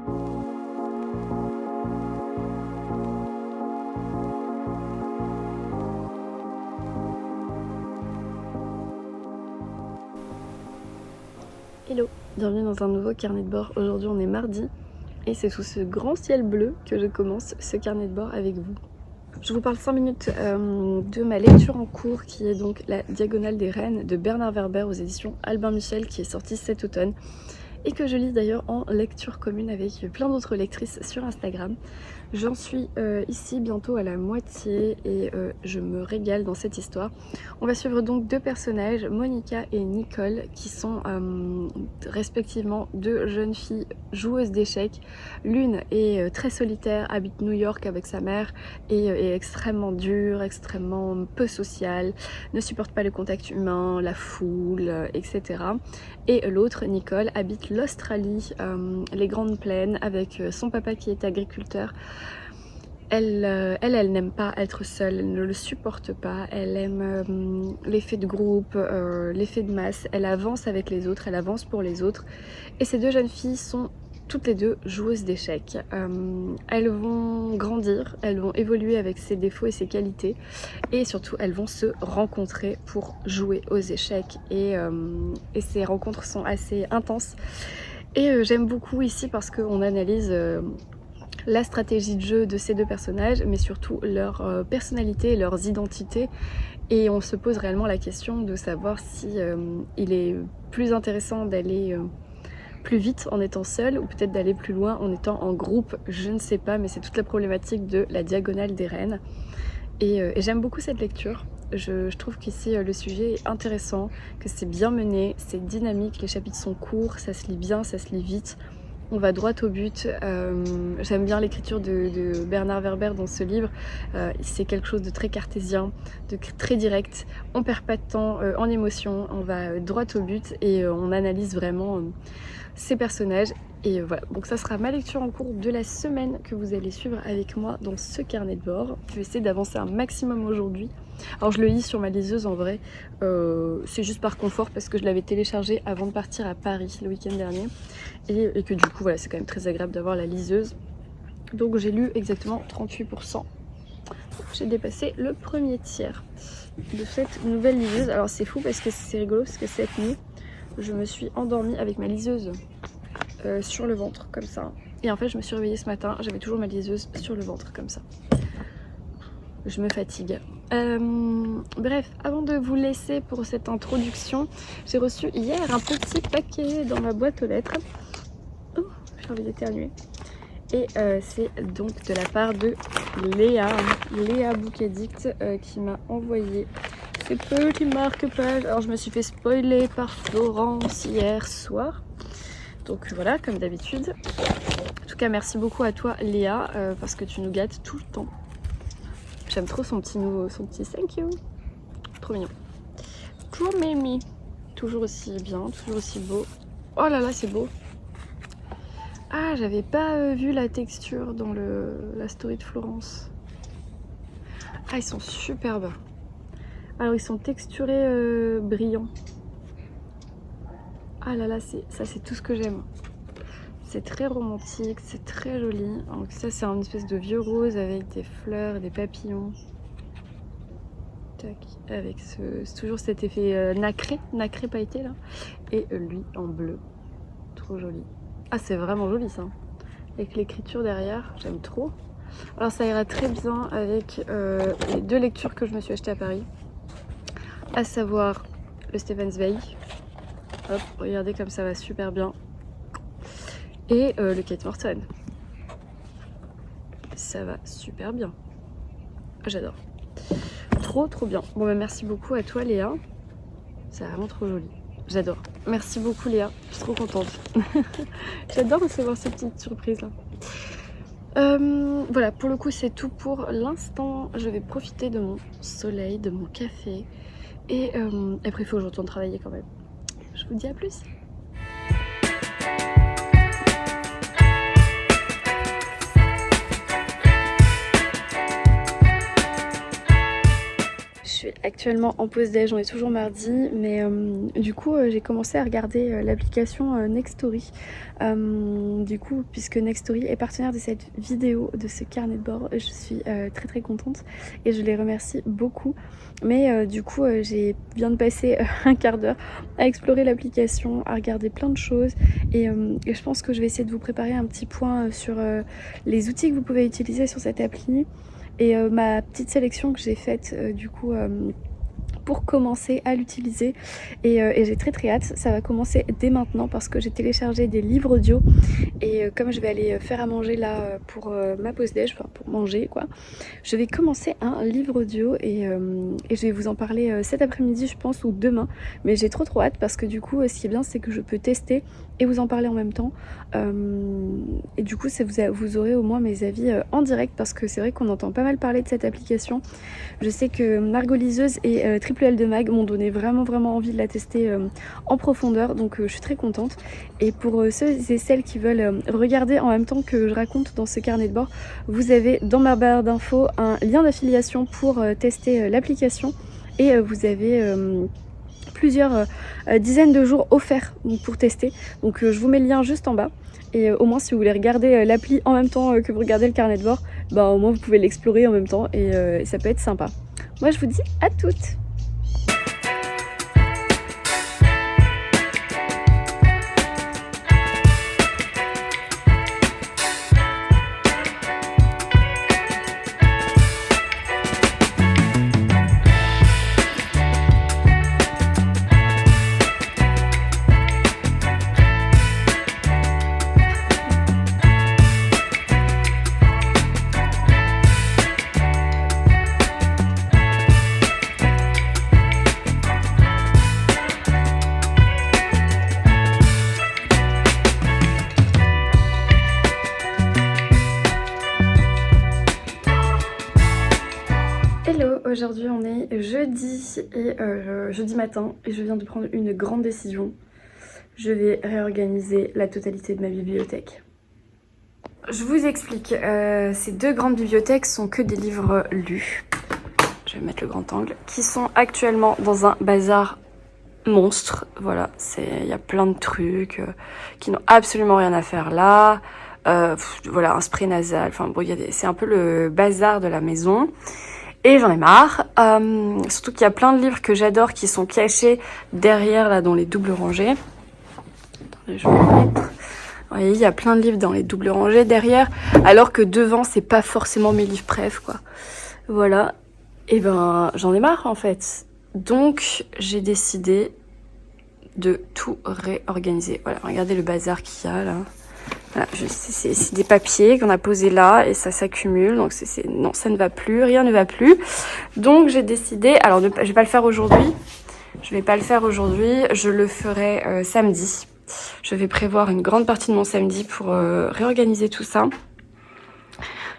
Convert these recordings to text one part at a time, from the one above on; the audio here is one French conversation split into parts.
Hello, bienvenue dans un nouveau carnet de bord. Aujourd'hui on est mardi et c'est sous ce grand ciel bleu que je commence ce carnet de bord avec vous. Je vous parle 5 minutes de ma lecture en cours qui est donc La Diagonale des Reines de Bernard Werber aux éditions Albin Michel qui est sortie cet automne et que je lis d'ailleurs en lecture commune avec plein d'autres lectrices sur Instagram. J'en suis ici bientôt à la moitié et je me régale dans cette histoire. On va suivre donc deux personnages, Monica et Nicole, qui sont respectivement deux jeunes filles joueuses d'échecs. L'une est très solitaire, habite New York avec sa mère et est extrêmement dure, extrêmement peu sociale, ne supporte pas le contact humain, la foule, etc. Et l'autre, Nicole, habite l'Australie, les Grandes Plaines, avec son papa qui est agriculteur. Elle n'aime pas être seule, elle ne le supporte pas, elle aime l'effet de groupe, l'effet de masse, elle avance avec les autres, elle avance pour les autres. Et ces deux jeunes filles sont toutes les deux joueuses d'échecs. Elles vont grandir, elles vont évoluer avec ses défauts et ses qualités, et surtout elles vont se rencontrer pour jouer aux échecs. Et ces rencontres sont assez intenses. Et j'aime beaucoup ici parce qu'on analyse la stratégie de jeu de ces deux personnages, mais surtout leur personnalité, leurs identités. Et on se pose réellement la question de savoir si il est plus intéressant d'aller plus vite en étant seul ou peut-être d'aller plus loin en étant en groupe, je ne sais pas, mais c'est toute la problématique de La Diagonale des Reines. Et j'aime beaucoup cette lecture. Je trouve qu'ici le sujet est intéressant, que c'est bien mené, c'est dynamique, les chapitres sont courts, ça se lit bien, ça se lit vite. On va droit au but. J'aime bien l'écriture de Bernard Werber dans ce livre. C'est quelque chose de très cartésien, de très direct. On perd pas de temps en émotion, on va droit au but et on analyse vraiment ces personnages. Et voilà, donc ça sera ma lecture en cours de la semaine que vous allez suivre avec moi dans ce carnet de bord. Je vais essayer d'avancer un maximum aujourd'hui. Alors je le lis sur ma liseuse en vrai, c'est juste par confort parce que je l'avais téléchargé avant de partir à Paris le week-end dernier et que du coup voilà, c'est quand même très agréable d'avoir la liseuse. Donc j'ai lu exactement 38%. J'ai dépassé le premier tiers de cette nouvelle liseuse. Alors c'est fou parce que c'est rigolo parce que cette nuit je me suis endormie avec ma liseuse sur le ventre comme ça. Et en fait je me suis réveillée ce matin, j'avais toujours ma liseuse sur le ventre comme ça. Je me fatigue. Bref, avant de vous laisser pour cette introduction, j'ai reçu hier un petit paquet dans ma boîte aux lettres. Oh, j'ai envie d'éternuer. Et c'est donc de la part de Léa Bouquet-Dict qui m'a envoyé ces petits marque-pages. Alors je me suis fait spoiler par Florence hier soir. Donc voilà, comme d'habitude. En tout cas, merci beaucoup à toi Léa parce que tu nous gâtes tout le temps. J'aime trop son petit thank you. Trop mignon. Trop mimi. Toujours aussi bien, toujours aussi beau. Oh là là, c'est beau. Ah, j'avais pas vu la texture dans la story de Florence. Ah, ils sont superbes. Alors, ils sont texturés brillants. Ah là là, ça c'est tout ce que j'aime. C'est très romantique, c'est très joli. Donc ça, c'est une espèce de vieux rose avec des fleurs, des papillons. Tac, avec c'est toujours cet effet nacré pailleté là. Et lui en bleu. Trop joli. Ah, c'est vraiment joli ça. Avec l'écriture derrière, j'aime trop. Alors ça ira très bien avec les deux lectures que je me suis achetées à Paris. À savoir le Stefan Zweig. Hop, regardez comme ça va super bien. Et le Kate Morton. Ça va super bien. J'adore. Trop bien. Bon bah merci beaucoup à toi Léa. C'est vraiment trop joli. J'adore. Merci beaucoup Léa. Je suis trop contente. J'adore recevoir ces petites surprises là. Voilà, pour le coup c'est tout pour l'instant. Je vais profiter de mon soleil, de mon café. Et après il faut que je retourne travailler quand même. Je vous dis à plus. Je suis actuellement en pause déj, on est toujours mardi, mais du coup j'ai commencé à regarder l'application Nextory. Du coup, puisque Nextory est partenaire de cette vidéo, de ce carnet de bord, je suis très très contente et je les remercie beaucoup. Mais du coup j'ai viens de passer un quart d'heure à explorer l'application, à regarder plein de choses et je pense que je vais essayer de vous préparer un petit point sur les outils que vous pouvez utiliser sur cette appli. Et ma petite sélection que j'ai faite du coup pour commencer à l'utiliser et j'ai très très hâte. Ça va commencer dès maintenant parce que j'ai téléchargé des livres audio et comme je vais aller faire à manger là pour ma pause déj, enfin pour manger quoi, je vais commencer un livre audio et je vais vous en parler cet après-midi je pense ou demain, mais j'ai trop hâte parce que du coup ce qui est bien c'est que je peux tester et vous en parler en même temps et du coup ça vous aurez au moins mes avis en direct parce que c'est vrai qu'on entend pas mal parler de cette application. Je sais que Margot Liseuse et Triple L de Mag m'ont donné vraiment envie de la tester en profondeur, donc je suis très contente. Et pour ceux et celles qui veulent regarder en même temps que je raconte dans ce carnet de bord, vous avez dans ma barre d'infos un lien d'affiliation pour tester l'application et vous avez plusieurs dizaines de jours offerts pour tester. Donc je vous mets le lien juste en bas. Et au moins si vous voulez regarder l'appli en même temps que vous regardez le carnet de bord, bah au moins vous pouvez l'explorer en même temps et ça peut être sympa. Moi je vous dis à toutes. Hello, aujourd'hui on est jeudi et jeudi matin et je viens de prendre une grande décision. Je vais réorganiser la totalité de ma bibliothèque. Je vous explique, ces deux grandes bibliothèques sont que des livres lus. Je vais mettre le grand angle, qui sont actuellement dans un bazar monstre. Voilà, il y a plein de trucs qui n'ont absolument rien à faire là. Voilà, un spray nasal, enfin bon, c'est un peu le bazar de la maison. Et j'en ai marre, surtout qu'il y a plein de livres que j'adore qui sont cachés derrière là dans les doubles rangées. Attendez, je vais le mettre. Vous voyez, il y a plein de livres dans les doubles rangées derrière, alors que devant c'est pas forcément mes livres préf quoi. Voilà, et ben j'en ai marre en fait. Donc j'ai décidé de tout réorganiser. Voilà, regardez le bazar qu'il y a là. Voilà, c'est des papiers qu'on a posés là et ça s'accumule, donc non, ça ne va plus, rien ne va plus. Donc j'ai décidé, alors je vais pas le faire aujourd'hui, je le ferai samedi. Je vais prévoir une grande partie de mon samedi pour réorganiser tout ça.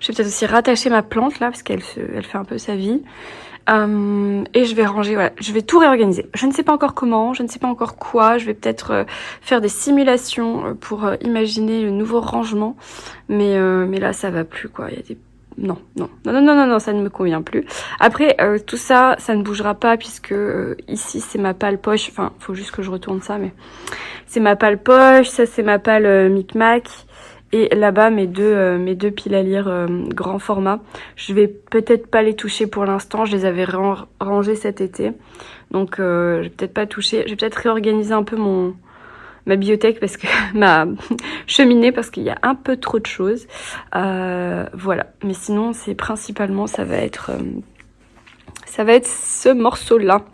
Je vais peut-être aussi rattacher ma plante là parce qu'elle fait un peu sa vie. Et je vais ranger, voilà, je vais tout réorganiser. Je ne sais pas encore comment, je ne sais pas encore quoi. Je vais peut-être faire des simulations pour imaginer le nouveau rangement. Mais là, ça va plus quoi. Il y a des non, ça ne me convient plus. Après, tout ça, ça ne bougera pas puisque ici c'est ma palle poche. Enfin, faut juste que je retourne ça, mais c'est ma palle poche. Ça, c'est ma palle Micmac. Et là-bas, mes deux piles à lire grand format. Je vais peut-être pas les toucher pour l'instant. Je les avais rangées cet été. Donc, je vais peut-être pas toucher. Je vais peut-être réorganiser un peu ma bibliothèque parce que ma cheminée parce qu'il y a un peu trop de choses. Voilà. Mais sinon, c'est principalement, ça va être ce morceau-là.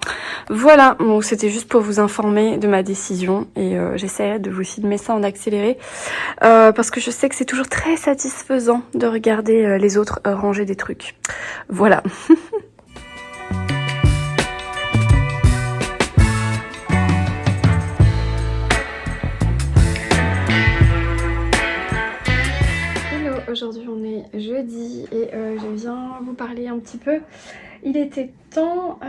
Voilà, donc c'était juste pour vous informer de ma décision et j'essaierai de vous filmer ça en accéléré parce que je sais que c'est toujours très satisfaisant de regarder les autres ranger des trucs. Voilà. Hello, aujourd'hui on est jeudi et je viens vous parler un petit peu. Il était temps,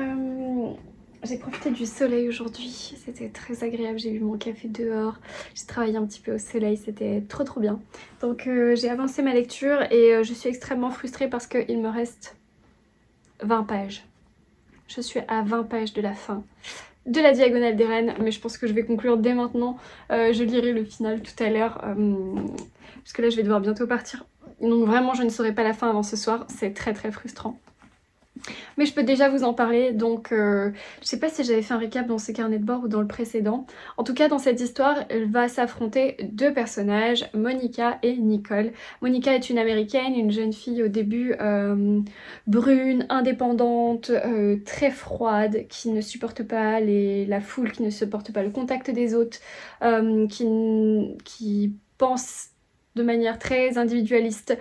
j'ai profité du soleil aujourd'hui, c'était très agréable, j'ai bu mon café dehors, j'ai travaillé un petit peu au soleil, c'était trop bien. Donc j'ai avancé ma lecture et je suis extrêmement frustrée parce qu'il me reste 20 pages. Je suis à 20 pages de la fin de la Diagonale des Reines, mais je pense que je vais conclure dès maintenant. Je lirai le final tout à l'heure, parce que là je vais devoir bientôt partir. Donc vraiment je ne saurai pas la fin avant ce soir, c'est très très frustrant. Mais je peux déjà vous en parler, donc je sais pas si j'avais fait un récap dans ces carnets de bord ou dans le précédent. En tout cas dans cette histoire, elle va s'affronter deux personnages, Monica et Nicole. Monica est une américaine, une jeune fille au début brune, indépendante, très froide, qui ne supporte pas la foule, qui ne supporte pas le contact des autres, qui pense de manière très individualiste,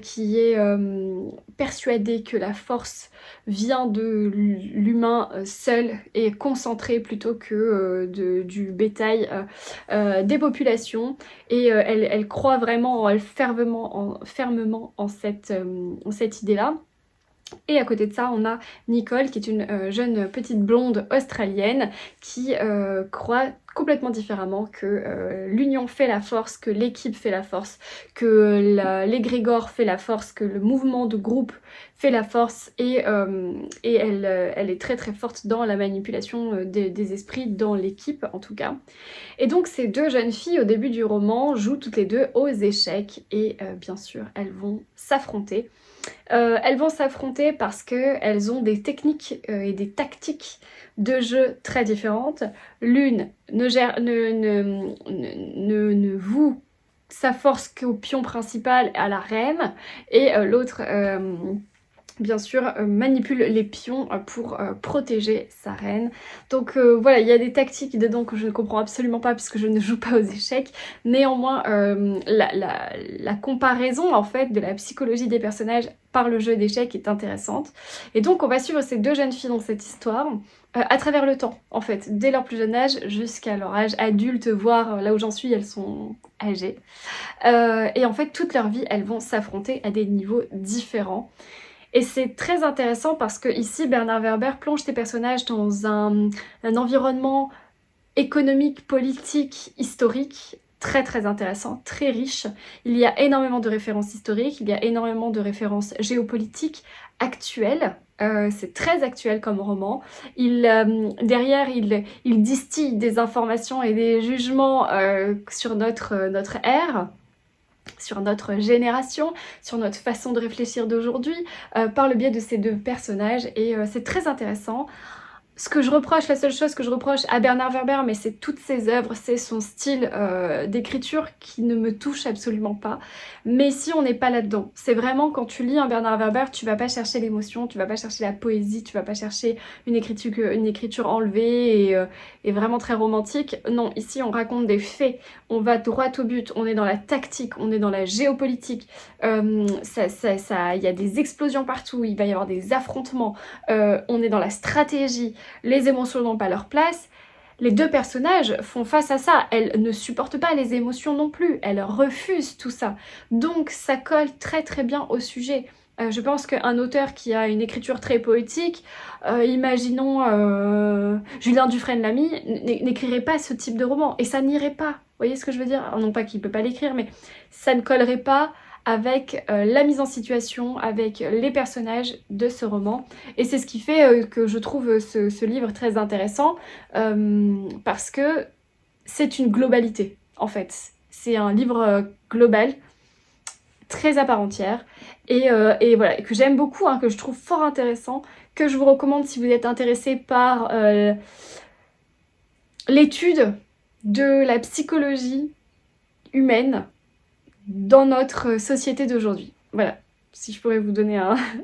qui est persuadée que la force vient de l'humain seul et concentré plutôt que du bétail des populations. Et elle croit vraiment fermement en cette idée-là. Et à côté de ça, on a Nicole qui est une jeune petite blonde australienne qui croit complètement différemment que l'union fait la force, que l'équipe fait la force, que l'égrégore fait la force, que le mouvement de groupe fait la force et elle est très très forte dans la manipulation des esprits dans l'équipe en tout cas. Et donc ces deux jeunes filles au début du roman jouent toutes les deux aux échecs et bien sûr elles vont s'affronter. Elles vont s'affronter parce qu'elles ont des techniques et des tactiques de jeu très différentes. L'une ne voue sa force qu'au pion principal, à la reine, et l'autre bien sûr manipule les pions pour protéger sa reine. Donc voilà, il y a des tactiques dedans que je ne comprends absolument pas puisque je ne joue pas aux échecs. Néanmoins la comparaison en fait de la psychologie des personnages par le jeu d'échecs est intéressante. Et donc on va suivre ces deux jeunes filles dans cette histoire à travers le temps en fait, dès leur plus jeune âge jusqu'à leur âge adulte, voire là où j'en suis elles sont âgées. Et en fait toute leur vie elles vont s'affronter à des niveaux différents. Et c'est très intéressant parce que ici Bernard Werber plonge ses personnages dans un environnement économique, politique, historique très très intéressant, très riche. Il y a énormément de références historiques, il y a énormément de références géopolitiques actuelles. C'est très actuel comme roman. Derrière, il distille des informations et des jugements sur notre ère, sur notre génération, sur notre façon de réfléchir d'aujourd'hui, par le biais de ces deux personnages, et c'est très intéressant. Ce que je reproche, la seule chose que je reproche à Bernard Werber, mais c'est toutes ses œuvres, c'est son style d'écriture qui ne me touche absolument pas. Mais si on n'est pas là-dedans, c'est vraiment quand tu lis un Bernard Werber, tu vas pas chercher l'émotion, tu vas pas chercher la poésie, tu vas pas chercher une écriture enlevée et vraiment très romantique. Non, ici on raconte des faits, on va droit au but, on est dans la tactique, on est dans la géopolitique, il y a des explosions partout, il va y avoir des affrontements, on est dans la stratégie. Les émotions n'ont pas leur place. Les deux personnages font face à ça. Elles ne supportent pas les émotions non plus. Elles refusent tout ça. Donc ça colle très très bien au sujet. Je pense qu'un auteur qui a une écriture très poétique, imaginons Julien Dufresne-Lamy, n'écrirait pas ce type de roman. Et ça n'irait pas. Vous voyez ce que je veux dire? Non pas qu'il ne peut pas l'écrire, mais ça ne collerait pas avec la mise en situation, avec les personnages de ce roman. Et c'est ce qui fait que je trouve ce livre très intéressant, parce que c'est une globalité, en fait. C'est un livre global, très à part entière, et voilà, que j'aime beaucoup, hein, que je trouve fort intéressant, que je vous recommande si vous êtes intéressé par l'étude de la psychologie humaine dans notre société d'aujourd'hui. Voilà, si je pourrais vous donner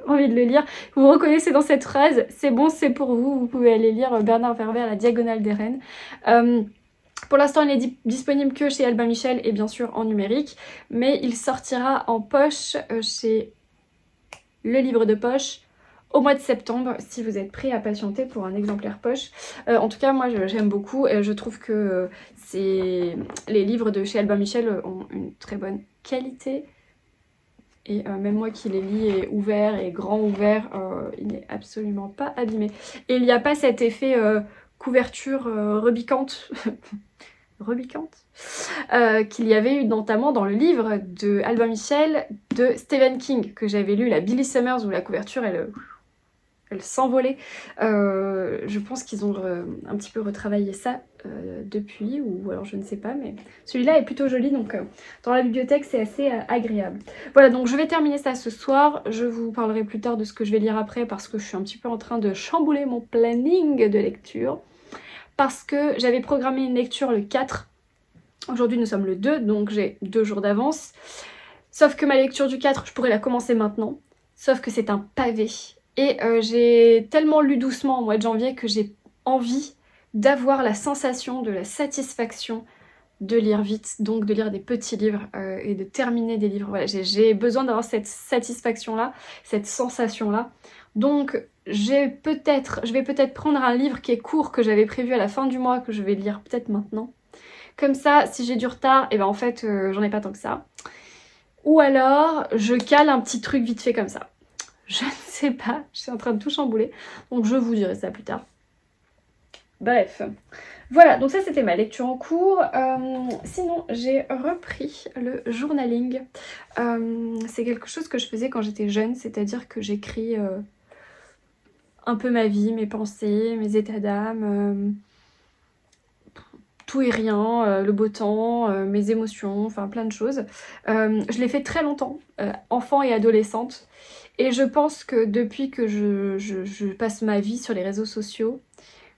envie de le lire. Vous vous reconnaissez dans cette phrase, c'est bon, c'est pour vous, vous pouvez aller lire Bernard Werber, La Diagonale des Reines. Pour l'instant, il est disponible que chez Albin Michel et bien sûr en numérique, mais il sortira en poche chez Le Livre de Poche au mois de septembre, si vous êtes prêts à patienter pour un exemplaire poche. En tout cas, moi j'aime beaucoup et je trouve que les livres de chez Albin Michel ont une très bonne qualité. Et même moi qui les lis et ouvert et grand ouvert, il n'est absolument pas abîmé. Et il n'y a pas cet effet couverture rebicante, qu'il y avait eu notamment dans le livre de Albin Michel de Stephen King, que j'avais lu, la Billy Summers, où la couverture elle s'envoler. Je pense qu'ils ont un petit peu retravaillé ça depuis, ou alors je ne sais pas, mais celui-là est plutôt joli, donc dans la bibliothèque c'est assez agréable. Voilà, donc je vais terminer ça ce soir. Je vous parlerai plus tard de ce que je vais lire après, parce que je suis un petit peu en train de chambouler mon planning de lecture, parce que j'avais programmé une lecture le 4. Aujourd'hui nous sommes le 2, donc j'ai 2 jours d'avance. Sauf que ma lecture du 4, je pourrais la commencer maintenant. Sauf que c'est un pavé. Et j'ai tellement lu doucement au mois de janvier que j'ai envie d'avoir la sensation de la satisfaction de lire vite, donc de lire des petits livres et de terminer des livres. Voilà, j'ai besoin d'avoir cette satisfaction-là, cette sensation-là. Donc je vais peut-être prendre un livre qui est court, que j'avais prévu à la fin du mois, que je vais lire peut-être maintenant. Comme ça, si j'ai du retard, et ben en fait, j'en ai pas tant que ça. Ou alors, je cale un petit truc vite fait comme ça. Je ne sais pas, je suis en train de tout chambouler. Donc je vous dirai ça plus tard. Bref. Voilà, donc ça c'était ma lecture en cours. Sinon, j'ai repris le journaling. C'est quelque chose que je faisais quand j'étais jeune, c'est-à-dire que j'écris un peu ma vie, mes pensées, mes états d'âme, tout et rien, le beau temps, mes émotions, enfin plein de choses. Je l'ai fait très longtemps, enfant et adolescente. Et je pense que depuis que je passe ma vie sur les réseaux sociaux,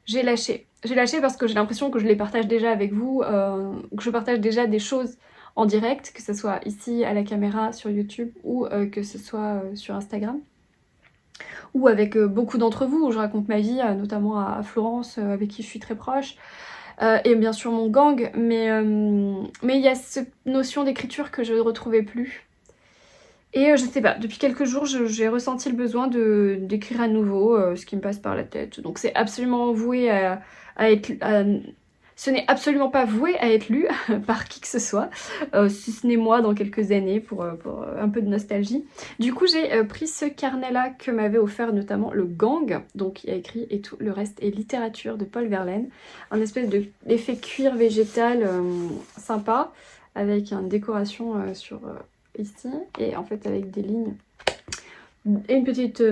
j'ai lâché. J'ai lâché parce que j'ai l'impression que je les partage déjà avec vous, que je partage déjà des choses en direct, que ce soit ici à la caméra sur YouTube ou que ce soit sur Instagram. Ou avec beaucoup d'entre vous, où je raconte ma vie, notamment à Florence, avec qui je suis très proche. Et bien sûr mon gang, mais il y a cette notion d'écriture que je ne retrouvais plus. Et je sais pas, depuis quelques jours j'ai ressenti le besoin d'écrire à nouveau ce qui me passe par la tête. Donc c'est absolument voué à être... ce n'est absolument pas voué à être lu par qui que ce soit, si ce n'est moi dans quelques années pour un peu de nostalgie. Du coup j'ai pris ce carnet-là que m'avait offert notamment le gang, donc il y a écrit et tout le reste est littérature de Paul Verlaine, un espèce d'effet cuir végétal sympa, avec une décoration sur ici, et en fait avec des lignes et une petite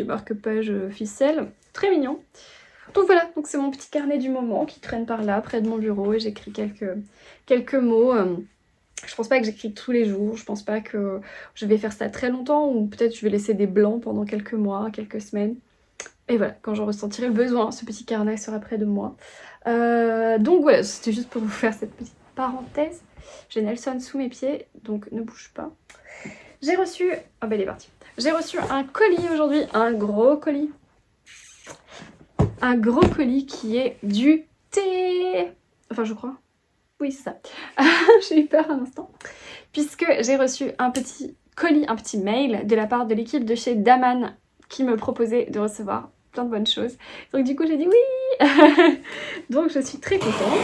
marque-page ficelle, très mignon. Donc voilà, donc c'est mon petit carnet du moment qui traîne par là, près de mon bureau, et j'écris quelques mots. Je pense pas que j'écris tous les jours, je pense pas que je vais faire ça très longtemps, ou peut-être je vais laisser des blancs pendant quelques mois, quelques semaines. Et voilà, quand j'en ressentirai le besoin, ce petit carnet sera près de moi. Donc voilà, c'était juste pour vous faire cette petite parenthèse. J'ai Nelson sous mes pieds, donc ne bouge pas. J'ai reçu... Ah bah il est parti. J'ai reçu un colis aujourd'hui, un gros colis. Un gros colis qui est du thé. Enfin je crois. Oui c'est ça. J'ai eu peur un instant. Puisque j'ai reçu un petit colis, un petit mail de la part de l'équipe de chez Daman qui me proposait de recevoir plein de bonnes choses. Donc du coup j'ai dit oui. Donc je suis très contente.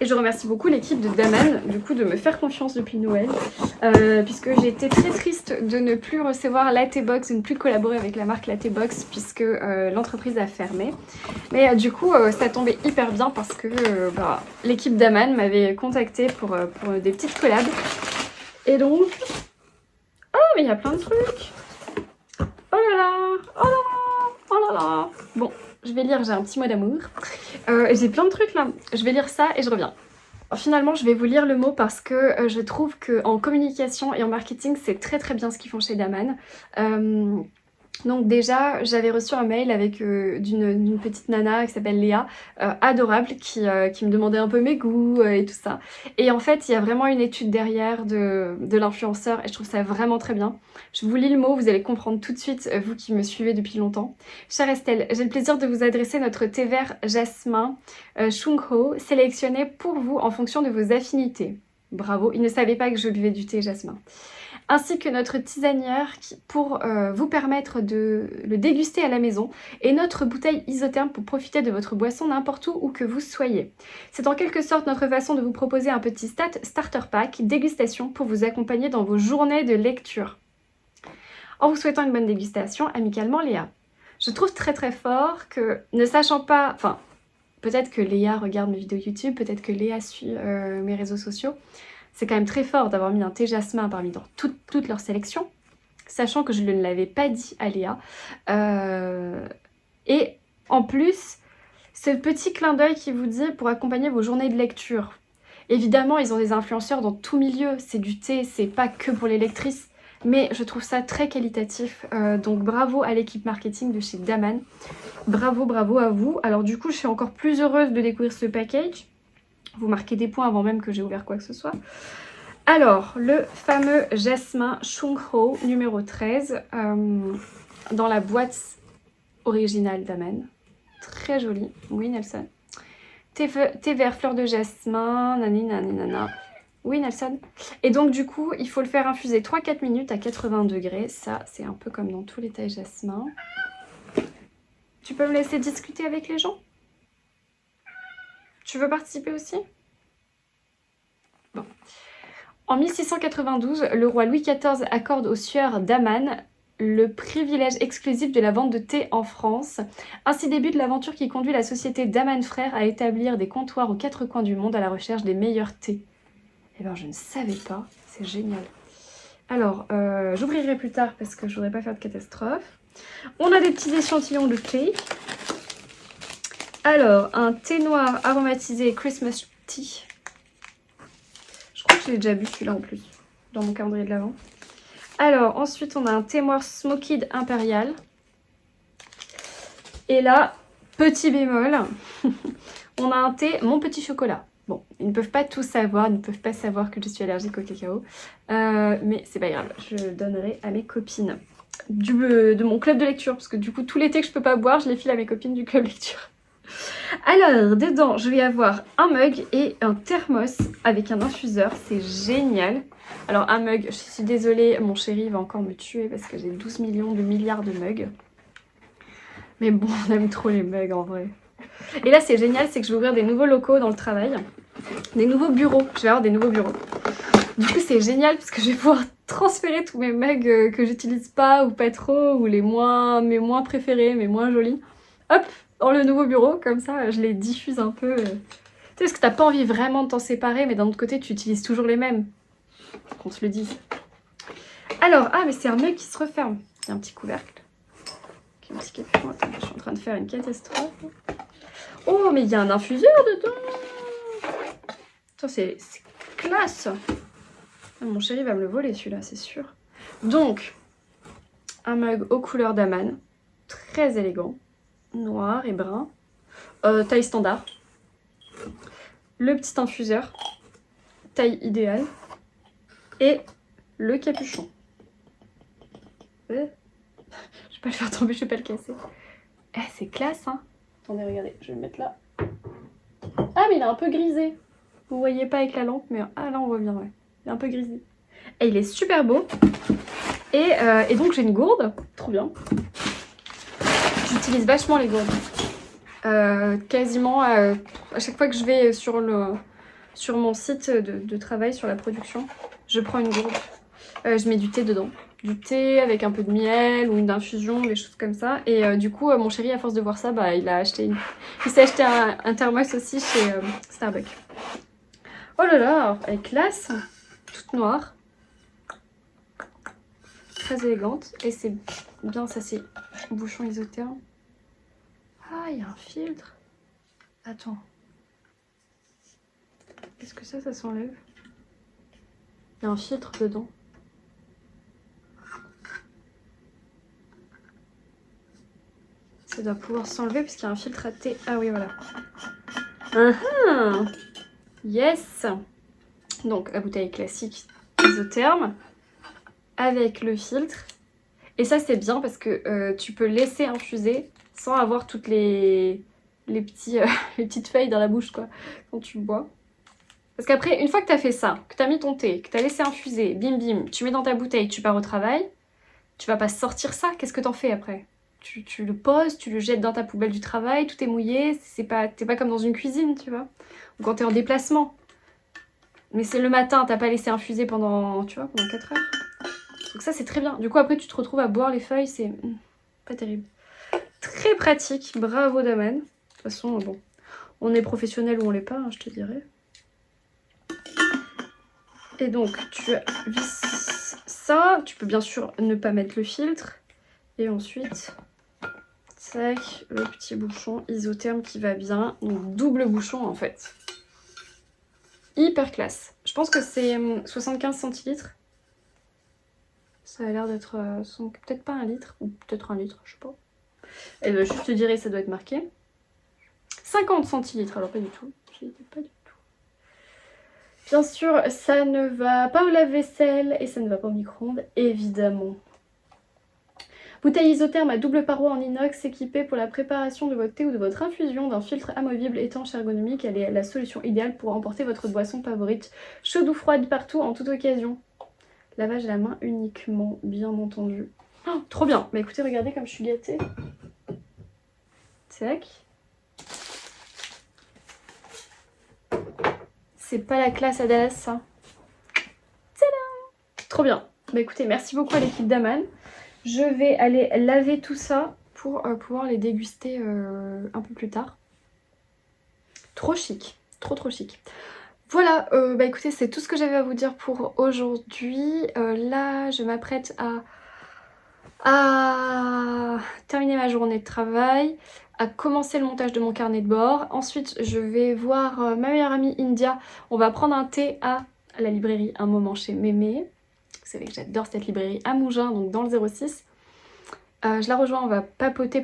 Et je remercie beaucoup l'équipe de Daman du coup de me faire confiance depuis Noël, puisque j'ai été très triste de ne plus recevoir Lattebox, de ne plus collaborer avec la marque Lattebox puisque l'entreprise a fermé. Mais du coup ça tombait hyper bien parce que l'équipe Daman m'avait contacté pour des petites collabs. Et donc... Oh mais il y a plein de trucs. Oh là là, oh là là, oh là là. Bon, je vais lire, j'ai un petit mot d'amour. J'ai plein de trucs là, je vais lire ça et je reviens. Finalement, je vais vous lire le mot parce que je trouve qu'en communication et en marketing, c'est très très bien ce qu'ils font chez Daman. Donc déjà, j'avais reçu un mail avec d'une petite nana qui s'appelle Léa, adorable, qui me demandait un peu mes goûts et tout ça. Et en fait, il y a vraiment une étude derrière de l'influenceur et je trouve ça vraiment très bien. Je vous lis le mot, vous allez comprendre tout de suite, vous qui me suivez depuis longtemps. Chère Estelle, j'ai le plaisir de vous adresser notre thé vert jasmin Shungho, sélectionné pour vous en fonction de vos affinités. Bravo, il ne savait pas que je buvais du thé jasmin. Ainsi que notre tisanière pour vous permettre de le déguster à la maison, et notre bouteille isotherme pour profiter de votre boisson n'importe où que vous soyez. C'est en quelque sorte notre façon de vous proposer un petit starter pack dégustation pour vous accompagner dans vos journées de lecture. En vous souhaitant une bonne dégustation, amicalement Léa. Je trouve très très fort que, ne sachant pas, enfin peut-être que Léa regarde mes vidéos YouTube, peut-être que Léa suit mes réseaux sociaux. C'est quand même très fort d'avoir mis un thé jasmin parmi dans toute leur sélection. sachant que je ne l'avais pas dit à Léa. Et en plus, ce petit clin d'œil qui vous dit pour accompagner vos journées de lecture. Évidemment, ils ont des influenceurs dans tout milieu, c'est du thé, c'est pas que pour les lectrices, mais je trouve ça très qualitatif. Donc bravo à l'équipe marketing de chez Daman. Bravo, bravo à vous. Alors du coup, je suis encore plus heureuse de découvrir ce package. Vous marquez des points avant même que j'ai ouvert quoi que ce soit. Alors, le fameux jasmin Chung Ho numéro 13 dans la boîte originale Daman. Très joli. Oui, Nelson. Thé vert, fleur de jasmin, nani nani nana. Oui, Nelson. Et donc, du coup, il faut le faire infuser 3-4 minutes à 80 degrés. Ça, c'est un peu comme dans tous les thés jasmin. Tu peux me laisser discuter avec les gens? Tu veux participer aussi? Bon. En 1692, le roi Louis XIV accorde au sieur Daman le privilège exclusif de la vente de thé en France. Ainsi débute l'aventure qui conduit la société Daman Frères à établir des comptoirs aux 4 coins du monde à la recherche des meilleurs thés. Eh bien, je ne savais pas. C'est génial. Alors, j'ouvrirai plus tard parce que je voudrais pas faire de catastrophe. On a des petits échantillons de thé. Alors, un thé noir aromatisé Christmas Tea. Je crois que je l'ai déjà bu celui-là en plus, dans mon calendrier de l'Avent. Alors, ensuite, on a un thé noir Smoked Impérial. Et là, petit bémol, on a un thé Mon Petit Chocolat. Bon, ils ne peuvent pas tout savoir, ils ne peuvent pas savoir que je suis allergique au cacao. Mais c'est pas grave, je le donnerai à mes copines de mon club de lecture. Parce que du coup, tous les thés que je peux pas boire, je les file à mes copines du club de lecture. Alors, dedans, je vais avoir un mug et un thermos avec un infuseur. C'est génial. Alors, un mug, je suis désolée, mon chéri va encore me tuer parce que j'ai 12 millions de milliards de mugs. Mais bon, on aime trop les mugs en vrai. Et là, c'est génial, c'est que je vais ouvrir des nouveaux locaux dans le travail. Des nouveaux bureaux. Je vais avoir des nouveaux bureaux. Du coup, c'est génial parce que je vais pouvoir transférer tous mes mugs que j'utilise pas ou pas trop, ou mes moins préférés, mes moins jolis. Hop, dans le nouveau bureau, comme ça, je les diffuse un peu. Tu sais, parce que t'as pas envie vraiment de t'en séparer, mais d'un autre côté, tu utilises toujours les mêmes. Qu'on se le dise. Alors, ah, mais c'est un mug qui se referme. Il y a un petit couvercle. Un petit capuchon. Attends, je suis en train de faire une catastrophe. Oh, mais il y a un infuseur dedans. Attends, c'est classe. Ah, mon chéri va me le voler celui-là, c'est sûr. Donc, un mug aux couleurs d'Aman. Très élégant. Noir et brun. Taille standard. Le petit infuseur. Taille idéale. Et le capuchon. Je vais pas le faire tomber, je vais pas le casser. Eh, c'est classe, hein. Attendez, regardez, je vais le mettre là. Ah, mais il est un peu grisé. Vous voyez pas avec la lampe, mais ah là on voit bien, ouais. Il est un peu grisé. Et il est super beau. Et donc j'ai une gourde, trop bien. J'utilise vachement les gourdes. Quasiment à chaque fois que je vais sur mon site de travail, sur la production, je prends une gourde. Je mets du thé dedans. Du thé avec un peu de miel ou une infusion, des choses comme ça. Et du coup, mon chéri, à force de voir ça, bah, il s'est acheté un thermos aussi chez Starbucks. Oh là là, elle est classe, toute noire. Très élégante. Et c'est bien, ça c'est bouchon isotherme. Ah, il y a un filtre. Attends. Est-ce que ça s'enlève? Il y a un filtre dedans. Ça doit pouvoir s'enlever parce qu'il y a un filtre à thé. Ah oui, voilà. Yes. Donc, la bouteille classique isotherme avec le filtre. Et ça, c'est bien parce que tu peux laisser infuser sans avoir toutes les petites feuilles dans la bouche, quoi, quand tu bois. Parce qu'après, une fois que tu as fait ça, que tu as mis ton thé, que tu as laissé infuser, bim bim, tu mets dans ta bouteille, tu pars au travail, tu vas pas sortir ça. Qu'est-ce que t'en fais après? Tu le poses, tu le jettes dans ta poubelle du travail, tout est mouillé, t'es pas comme dans une cuisine, tu vois. Ou quand t'es en déplacement. Mais c'est le matin, t'as pas laissé infuser pendant 4 heures. Donc ça, c'est très bien. Du coup, après, tu te retrouves à boire les feuilles, c'est pas terrible. Très pratique, bravo Daman. De toute façon, bon, on est professionnel ou on l'est pas, hein, je te dirais. Et donc, tu visses ça. Tu peux bien sûr ne pas mettre le filtre. Et ensuite, tac, le petit bouchon isotherme qui va bien. Donc double bouchon en fait. Hyper classe. Je pense que c'est 75 centilitres. Ça a l'air d'être peut-être pas 1 litre, ou peut-être 1 litre, je sais pas. Elle va juste te dire, ça doit être marqué. 50 centilitres, alors pas du tout. Pas du tout. Bien sûr, ça ne va pas au lave-vaisselle et ça ne va pas au micro-ondes, évidemment. Bouteille isotherme à double paroi en inox équipée pour la préparation de votre thé ou de votre infusion d'un filtre amovible étanche ergonomique. Elle est la solution idéale pour emporter votre boisson favorite, chaude ou froide partout en toute occasion. Lavage à la main uniquement, bien entendu. Oh, trop bien. Bah écoutez, regardez comme je suis gâtée. Tac. C'est pas la classe à Dallas, ça. Tadam! Trop bien. Bah écoutez, merci beaucoup à l'équipe d'Aman. Je vais aller laver tout ça pour pouvoir les déguster un peu plus tard. Trop chic. Trop chic. Voilà, bah écoutez, c'est tout ce que j'avais à vous dire pour aujourd'hui. Là, je m'apprête à terminer ma journée de travail, à commencer le montage de mon carnet de bord. Ensuite, je vais voir ma meilleure amie India. On va prendre un thé à la librairie Un Moment chez Mémé. Vous savez que j'adore cette librairie à Mougins, donc dans le 06. Je la rejoins, on va papoter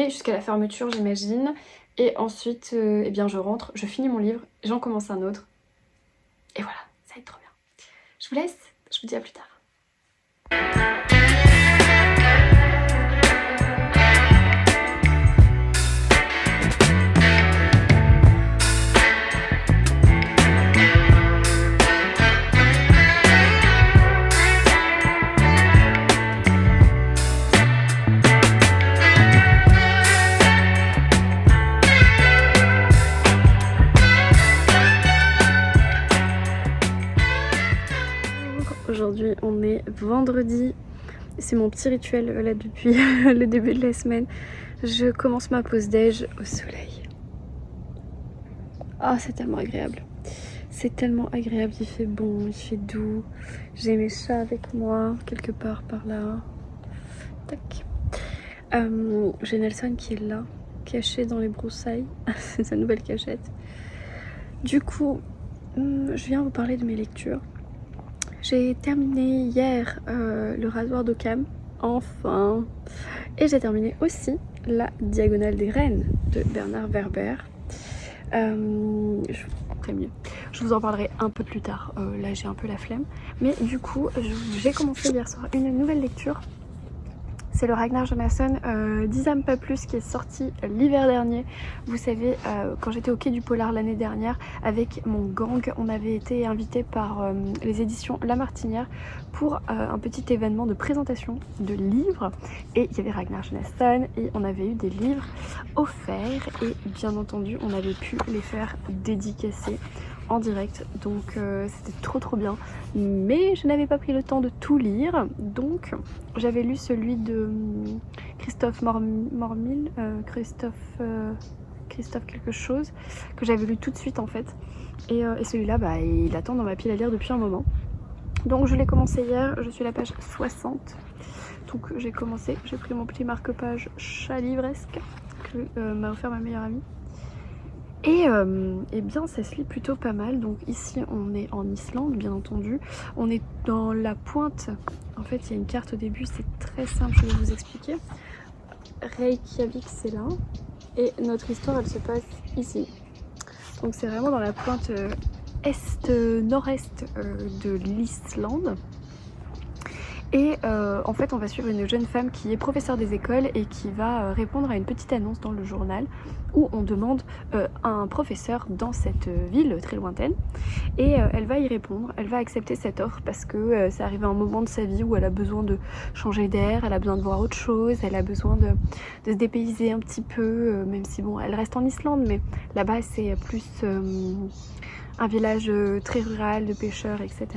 jusqu'à la fermeture, j'imagine. Et ensuite, eh bien, je rentre, je finis mon livre, j'en commence un autre. Et voilà, ça va être trop bien. Je vous laisse, je vous dis à plus tard. Aujourd'hui on est vendredi, c'est mon petit rituel là depuis le début de la semaine. Je commence ma pause déj au soleil. Ah, c'est tellement agréable. C'est tellement agréable, il fait bon, il fait doux. J'ai mes chats avec moi, quelque part par là. Tac. J'ai Nelson qui est là, caché dans les broussailles. C'est sa nouvelle cachette. Du coup, je viens vous parler de mes lectures. J'ai terminé hier le rasoir d'Occam, enfin. Et j'ai terminé aussi La Diagonale des Reines de Bernard Werber. Je vous en parlerai un peu plus tard, là j'ai un peu la flemme. Mais du coup, j'ai commencé hier soir une nouvelle lecture. C'est le Ragnar Jonasson 10 âmes pas plus qui est sorti l'hiver dernier. Vous savez, quand j'étais au Quai du Polar l'année dernière avec mon gang, on avait été invité par les éditions La Martinière pour un petit événement de présentation de livres. Et il y avait Ragnar Jonasson et on avait eu des livres offerts et bien entendu on avait pu les faire dédicacer en direct, donc c'était trop bien, mais je n'avais pas pris le temps de tout lire, donc j'avais lu celui de Christophe Mormil, Christophe quelque chose, que j'avais lu tout de suite en fait, et celui-là bah, il attend dans ma pile à lire depuis un moment, donc je l'ai commencé hier, je suis à la page 60, donc j'ai commencé, j'ai pris mon petit marque-page chalivresque que m'a offert ma meilleure amie. Et bien ça se lit plutôt pas mal. Donc ici on est en Islande bien entendu. On est dans la pointe. En fait il y a une carte au début, c'est très simple, je vais vous expliquer. Reykjavik c'est là. Et notre histoire elle se passe ici. Donc c'est vraiment dans la pointe nord-est de l'Islande. Et en fait on va suivre une jeune femme qui est professeure des écoles et qui va répondre à une petite annonce dans le journal où on demande un professeur dans cette ville très lointaine, et elle va y répondre, elle va accepter cette offre parce que c'est arrivé un moment de sa vie où elle a besoin de changer d'air, elle a besoin de voir autre chose, elle a besoin de se dépayser un petit peu, même si bon elle reste en Islande, mais là-bas c'est plus un village très rural de pêcheurs, etc.